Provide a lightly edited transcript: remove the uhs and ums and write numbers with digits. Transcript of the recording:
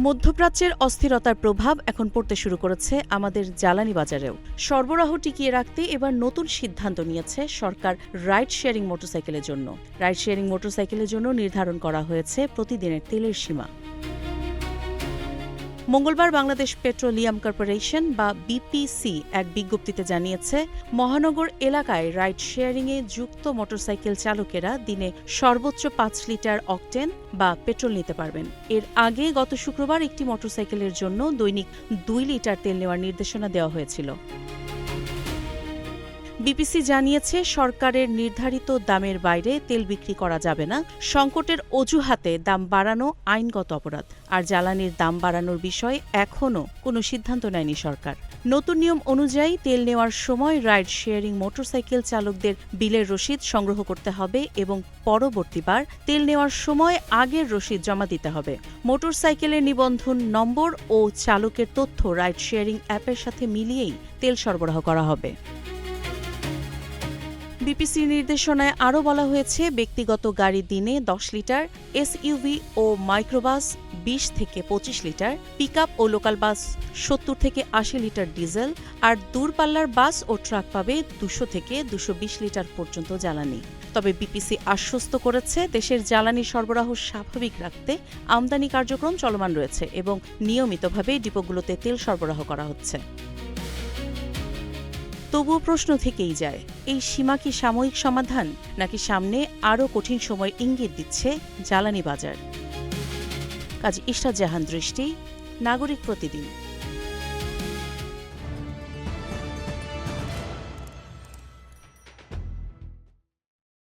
মধ্যপ্রাচ্যের অস্থিরতার প্রভাব এখন পড়তে শুরু করেছে আমাদের জ্বালানি বাজারেও। সরবরাহ টিকিয়ে রাখতে এবার নতুন সিদ্ধান্ত নিয়েছে সরকার রাইড শেয়ারিং মোটরসাইকেলের জন্য। রাইড শেয়ারিং মোটরসাইকেলের জন্য নির্ধারণ করা হয়েছে প্রতিদিনের তেলের সীমা। মঙ্গলবার বাংলাদেশ পেট্রোলিয়াম কর্পোরেশন বা বিপিসি এক বিজ্ঞপ্তিতে জানিয়েছে, মহানগর এলাকায় রাইড শেয়ারিংয়ে যুক্ত মোটরসাইকেল চালকেরা দিনে সর্বোচ্চ ৫ লিটার অকটেন বা পেট্রোল নিতে পারবেন। এর আগে গত শুক্রবার একটি মোটরসাইকেলের জন্য দৈনিক ২ লিটার তেল নেওয়ার নির্দেশনা দেওয়া হয়েছিল। বিপিসি জানিয়েছে, সরকারের নির্ধারিত দামের বাইরে তেল বিক্রি করা যাবে না। সংকটের অজুহাতে দাম বাড়ানো আইনগত অপরাধ। আর জ্বালানির দাম বাড়ানোর বিষয়ে এখনও কোনো সিদ্ধান্ত নেয়নি সরকার। নতুন নিয়ম অনুযায়ী তেল নেওয়ার সময় রাইড শেয়ারিং মোটরসাইকেল চালকদের বিলের রসিদ সংগ্রহ করতে হবে এবং পরবর্তীবার তেল নেওয়ার সময় আগের রসিদ জমা দিতে হবে। মোটরসাইকেলের নিবন্ধন নম্বর ও চালকের তথ্য রাইড শেয়ারিং অ্যাপের সাথে মিলিয়েই তেল সরবরাহ করা হবে। বিপিসির নির্দেশনায় আরও বলা হয়েছে, ব্যক্তিগত গাড়ি দিনে ১০ লিটার, এসইউভি ও মাইক্রোবাস ২০ থেকে ২৫ লিটার, পিকআপ ও লোকাল বাস ৭০ থেকে ৮০ লিটার ডিজেল, আর দূরপাল্লার বাস ও ট্রাক পাবে ২০০ থেকে ২২০ লিটার পর্যন্ত জ্বালানি। তবে বিপিসি আশ্বস্ত করেছে, দেশের জ্বালানি সরবরাহ স্বাভাবিক রাখতে আমদানি কার্যক্রম চলমান রয়েছে এবং নিয়মিতভাবে ডিপোগুলোতে তেল সরবরাহ করা হচ্ছে। তবুও প্রশ্ন থেকেই যায়, এই সীমা কি সাময়িক সমাধান, নাকি সামনে আরও কঠিন সময় ইঙ্গিত দিচ্ছে জ্বালানি বাজার? কাজী ইশরাত জাহান দৃষ্টি, নাগরিক প্রতিদিন।